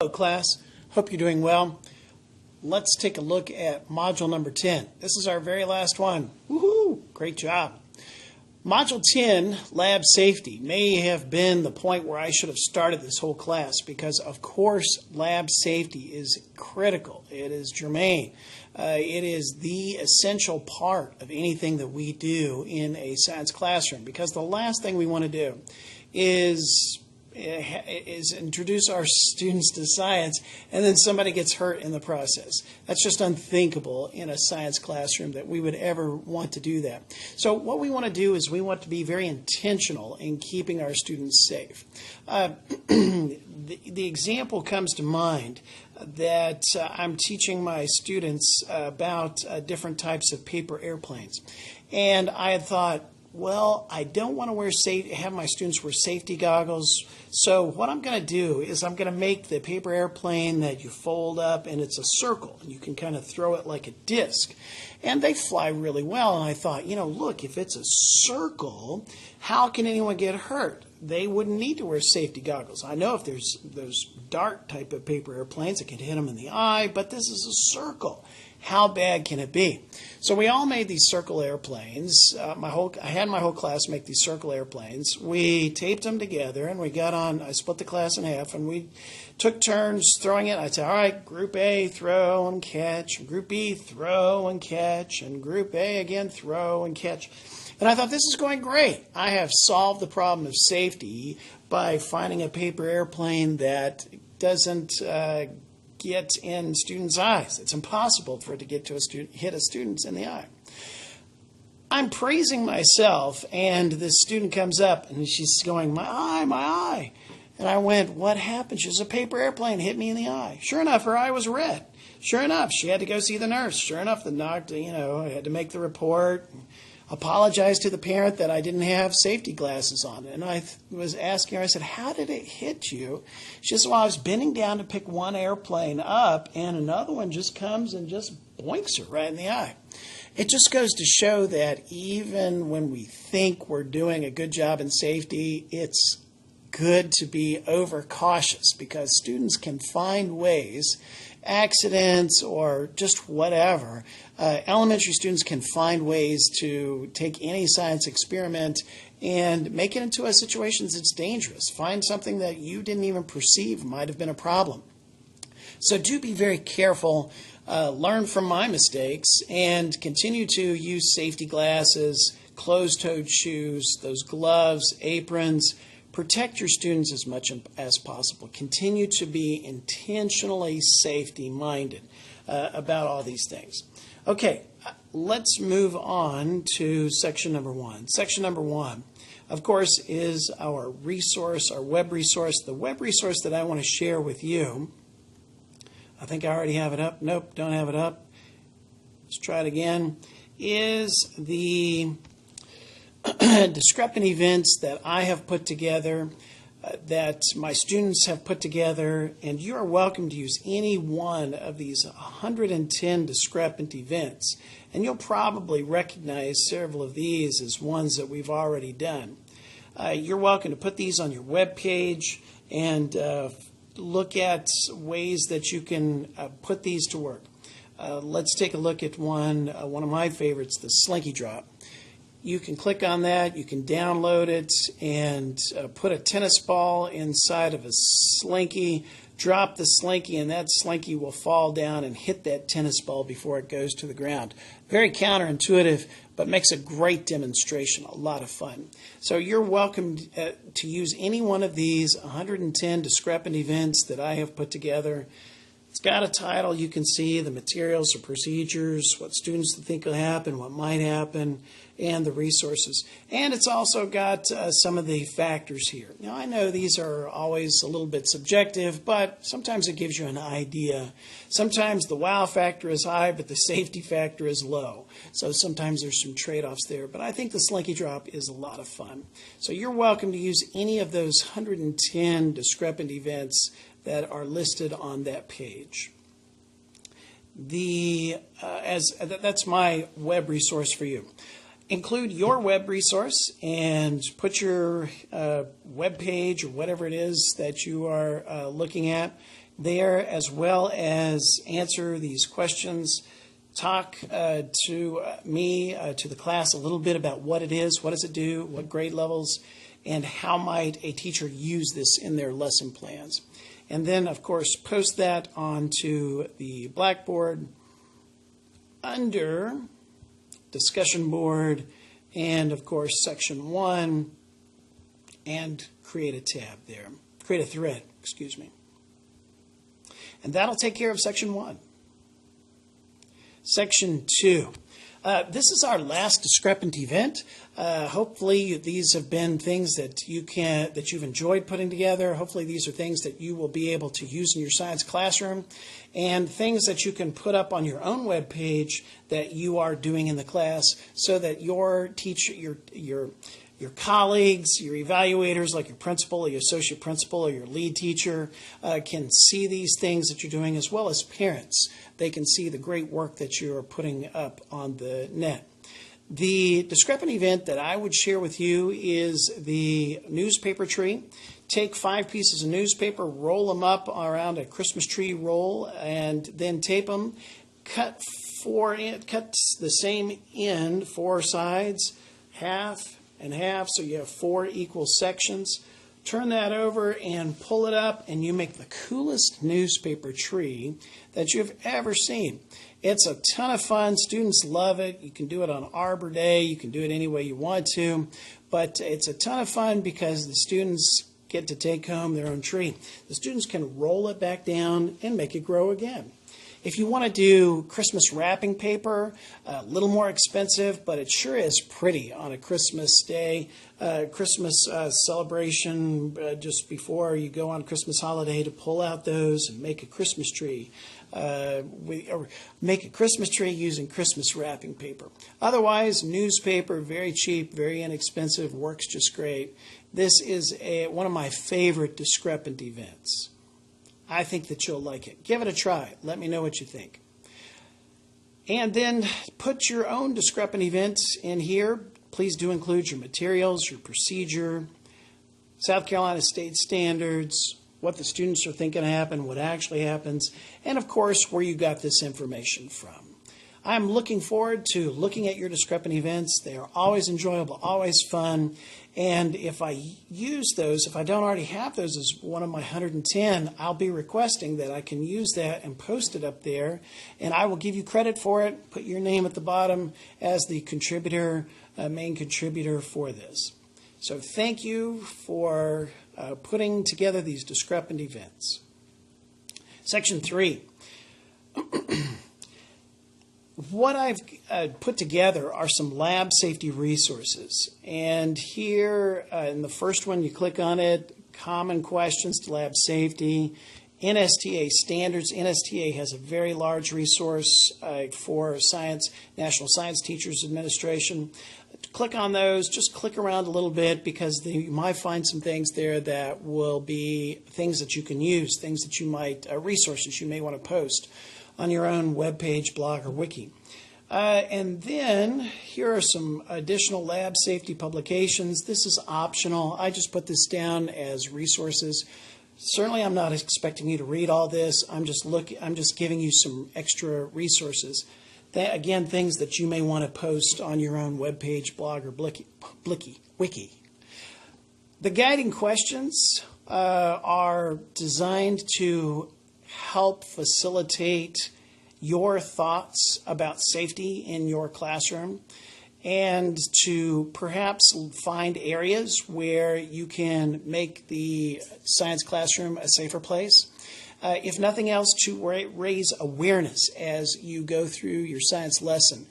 Hello class, hope you're doing well. Let's take a look at module number 10. This is our very last one. Woohoo! Great job. Module 10, lab safety, may have been the point where I should have started this whole class because of course lab safety is critical. It is germane. It is the essential part of anything that we do in a science classroom because the last thing we want to do is introduce our students to science and then somebody gets hurt in the process. That's just unthinkable in a science classroom that we would ever want to do that. So what we want to do is we want to be very intentional in keeping our students safe. The example comes to mind that I'm teaching my students about different types of paper airplanes. And I had thought, well, I don't want to have my students wear safety goggles. So what I'm going to do is I'm going to make the paper airplane that you fold up and it's a circle. And you can kind of throw it like a disc. And they fly really well. And I thought, look, if it's a circle, how can anyone get hurt? They wouldn't need to wear safety goggles. I know if there's those dart type of paper airplanes, it can hit them in the eye, but this is a circle. How bad can it be? So we all made these circle airplanes. I had my whole class make these circle airplanes. We taped them together and we got on, I split the class in half and we took turns throwing it. I'd say, all right, group A, throw and catch. Group B, throw and catch. And group A again, throw and catch. And I thought, this is going great. I have solved the problem of safety by finding a paper airplane that doesn't get in students' eyes. It's impossible for it to get to hit a student in the eye. I'm praising myself, and this student comes up, and she's going, my eye, my eye. And I went, what happened? She says, a paper airplane hit me in the eye. Sure enough, her eye was red. Sure enough, she had to go see the nurse. Sure enough, the doctor, had to make the report. Apologized to the parent that I didn't have safety glasses on. And I was asking her, I said, how did it hit you? She said, well, I was bending down to pick one airplane up, and another one just comes and just boinks her right in the eye. It just goes to show that even when we think we're doing a good job in safety, it's good to be overcautious because students can find ways, accidents or just whatever, elementary students can find ways to take any science experiment and make it into a situation that's dangerous. Find something that you didn't even perceive might have been a problem. So do be very careful, learn from my mistakes, and continue to use safety glasses, closed-toed shoes, those gloves, aprons. Protect your students as much as possible. Continue to be intentionally safety-minded about all these things. Okay, let's move on to section number 1. Section number 1, of course, is our resource, our web resource. The web resource that I want to share with you, I think I already have it up. Nope, don't have it up. Let's try it again, is the discrepant events that I have put together, that my students have put together, and you are welcome to use any one of these 110 discrepant events. And you'll probably recognize several of these as ones that we've already done. You're welcome to put these on your web page and look at ways that you can put these to work. Let's take a look at one of my favorites, the Slinky Drop. You can click on that, you can download it, and put a tennis ball inside of a slinky, drop the slinky, and that slinky will fall down and hit that tennis ball before it goes to the ground. Very counterintuitive, but makes a great demonstration, a lot of fun. So you're welcome to use any one of these 110 discrepant events that I have put together. It's got a title. You can see the materials, the procedures, what students think will happen, what might happen, and the resources. And it's also got some of the factors here. Now, I know these are always a little bit subjective, but sometimes it gives you an idea. Sometimes the wow factor is high, but the safety factor is low. So sometimes there's some trade-offs there. But I think the Slinky Drop is a lot of fun. So you're welcome to use any of those 110 discrepant events that are listed on that page. That's my web resource for you. Include your web resource and put your web page or whatever it is that you are looking at. there, as well as answer these questions. Talk to me, to the class, a little bit about what it is, what does it do, what grade levels, and how might a teacher use this in their lesson plans. And then, of course, post that onto the Blackboard under discussion board and, of course, section 1, and create a tab there. Create a thread, excuse me. And that'll take care of section 1. Section 2. This is our last discrepant event. Hopefully these have been things that you've enjoyed putting together. Hopefully these are things that you will be able to use in your science classroom, and things that you can put up on your own web page that you are doing in the class, so that your teacher, your colleagues, your evaluators, like your principal or your associate principal or your lead teacher, can see these things that you're doing, as well as parents. They can see the great work that you're putting up on the net. The discrepant event that I would share with you is the newspaper tree. Take 5 pieces of newspaper, roll them up around a Christmas tree roll, and then tape them. Cut the same end, 4 sides, half and half, so you have 4 equal sections. Turn that over and pull it up, and you make the coolest newspaper tree that you've ever seen. It's a ton of fun. Students love it. You can do it on Arbor Day. You can do it any way you want to, but it's a ton of fun because the students get to take home their own tree. The students can roll it back down and make it grow again. If you want to do Christmas wrapping paper, a little more expensive, but it sure is pretty on a Christmas day, Christmas celebration just before you go on Christmas holiday, to pull out those and make a Christmas tree. Or make a Christmas tree using Christmas wrapping paper. Otherwise, newspaper, very cheap, very inexpensive, works just great. This is one of my favorite discrepant events. I think that you'll like it. Give it a try. Let me know what you think. And then put your own discrepant events in here. Please do include your materials, your procedure, South Carolina state standards, what the students are thinking happen, what actually happens, and of course where you got this information from. I'm looking forward to looking at your discrepant events. They are always enjoyable, always fun. And if I use those, if I don't already have those as one of my 110, I'll be requesting that I can use that and post it up there. And I will give you credit for it. Put your name at the bottom as the contributor, main contributor for this. So thank you for putting together these discrepant events. Section 3. What I've put together are some lab safety resources. And here in the first one, you click on it, common questions to lab safety, NSTA standards. NSTA has a very large resource for science, National Science Teachers Administration. Click on those, just click around a little bit, because you might find some things there that will be things that you can use, things that you might, resources you may want to post on your own web page, blog, or wiki. And then here are some additional lab safety publications. This is optional. I just put this down as resources. Certainly I'm not expecting you to read all this. I'm just giving you some extra resources. Again, things that you may want to post on your own web page, blog, or wiki. The guiding questions are designed to help facilitate your thoughts about safety in your classroom, and to perhaps find areas where you can make the science classroom a safer place. If nothing else, to raise awareness as you go through your science lesson,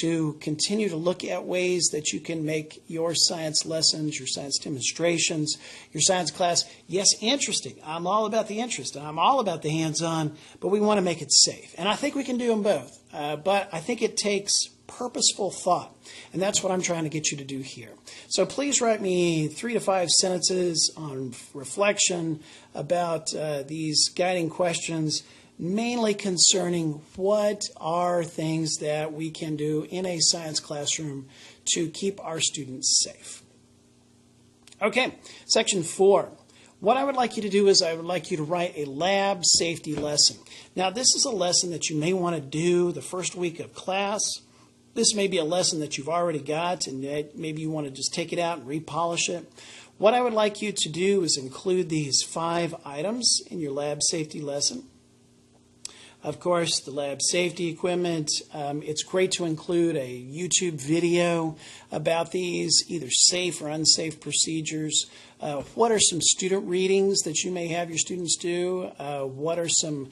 to continue to look at ways that you can make your science lessons, your science demonstrations, your science class, yes, interesting. I'm all about the interest, and I'm all about the hands-on, but we want to make it safe. And I think we can do them both. But I think it takes purposeful thought, and that's what I'm trying to get you to do here. So please write me 3 to 5 sentences on reflection about these guiding questions, mainly concerning what are things that we can do in a science classroom to keep our students safe. Okay, section 4. what I would like you to do is I would like you to write a lab safety lesson. Now, this is a lesson that you may want to do the first week of class. This may be a lesson that you've already got, and maybe you want to just take it out and repolish it. What I would like you to do is include these 5 items in your lab safety lesson. Of course, the lab safety equipment, it's great to include a YouTube video about these, either safe or unsafe procedures. What are some student readings that you may have your students do? What are some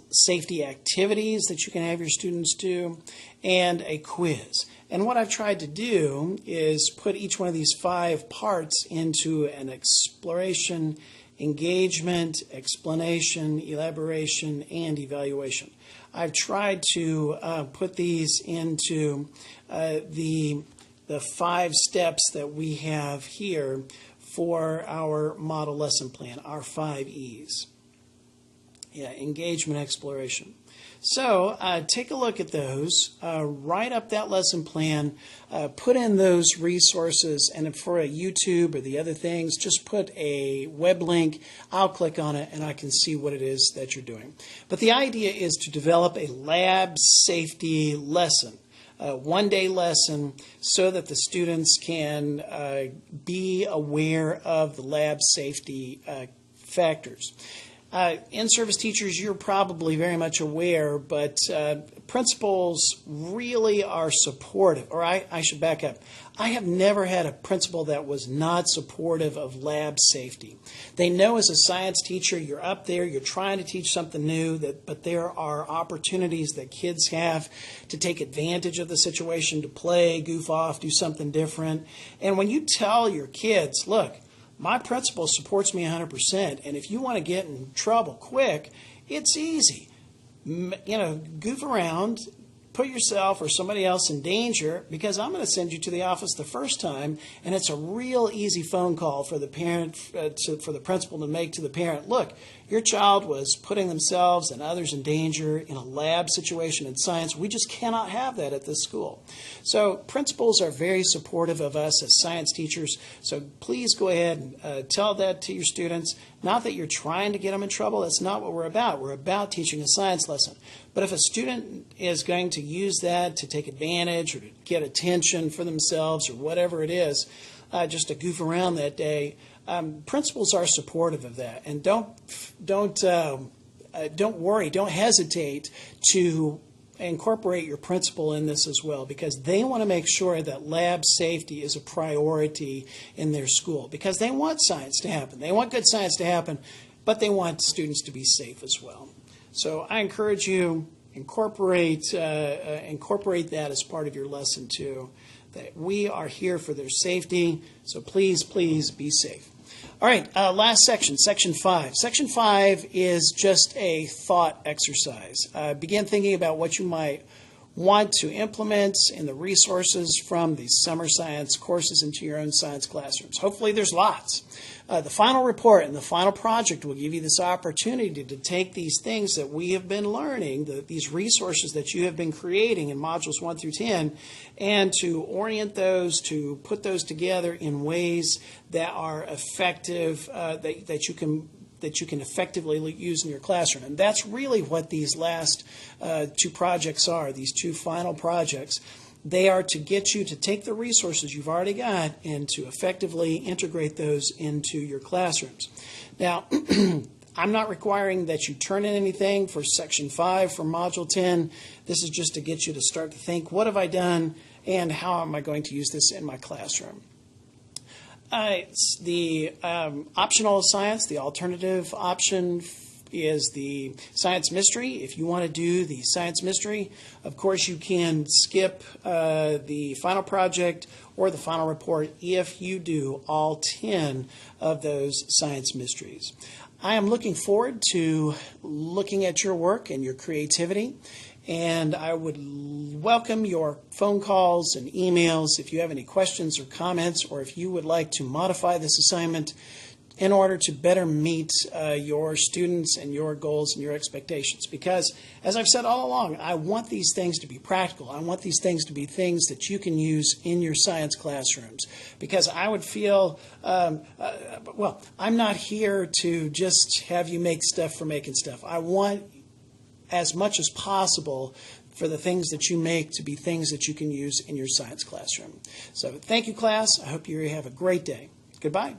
safety activities that you can have your students do? And a quiz. And what I've tried to do is put each one of these 5 parts into an exploration, engagement, explanation, elaboration, and evaluation. I've tried to put these into the 5 steps that we have here for our model lesson plan, our 5 E's. Yeah, engagement, exploration. So take a look at those, write up that lesson plan, put in those resources, and for a YouTube or the other things, just put a web link. I'll click on it and I can see what it is that you're doing. But the idea is to develop a lab safety lesson, a one-day lesson, so that the students can be aware of the lab safety factors. In-service teachers, you're probably very much aware, but principals really are supportive. Or I should back up. I have never had a principal that was not supportive of lab safety. They know as a science teacher, you're up there, you're trying to teach something new, but there are opportunities that kids have to take advantage of the situation, to play, goof off, do something different. And when you tell your kids, look, my principal supports me 100%, and if you want to get in trouble quick, it's easy. Goof around, put yourself or somebody else in danger, because I'm going to send you to the office the first time, and it's a real easy phone call for the parent, for the principal to make to the parent. Look, your child was putting themselves and others in danger in a lab situation in science. We just cannot have that at this school. So principals are very supportive of us as science teachers. So please go ahead and tell that to your students. Not that you're trying to get them in trouble. That's not what we're about. We're about teaching a science lesson. But if a student is going to use that to take advantage or to get attention for themselves or whatever it is, just to goof around that day, principals are supportive of that. And don't worry, don't hesitate to incorporate your principal in this as well, because they want to make sure that lab safety is a priority in their school, because they want science to happen. They want good science to happen, but they want students to be safe as well. So I encourage you, incorporate that as part of your lesson too, that we are here for their safety, so please be safe. All right, last section, Section 5. Section 5 is just a thought exercise. Begin thinking about what you might want to implement in the resources from these summer science courses into your own science classrooms. Hopefully there's lots. The final report and the final project will give you this opportunity to take these things that we have been learning, these resources that you have been creating in modules 1 through 10, and to orient those, to put those together in ways that are effective, that you can effectively use in your classroom. And that's really what these last 2 projects are, these 2 final projects. They are to get you to take the resources you've already got and to effectively integrate those into your classrooms. Now, I'm not requiring that you turn in anything for Section 5 for Module 10. This is just to get you to start to think, what have I done and how am I going to use this in my classroom? The optional science, the alternative option is the science mystery. If you want to do the science mystery, of course you can skip the final project or the final report if you do all 10 of those science mysteries. I am looking forward to looking at your work and your creativity, and I would welcome your phone calls and emails if you have any questions or comments, or if you would like to modify this assignment. in order to better meet your students and your goals and your expectations. Because, as I've said all along, I want these things to be practical. I want these things to be things that you can use in your science classrooms. Because I would feel, well, I'm not here to just have you make stuff for making stuff. I want, as much as possible, for the things that you make to be things that you can use in your science classroom. So thank you, class. I hope you have a great day. Goodbye.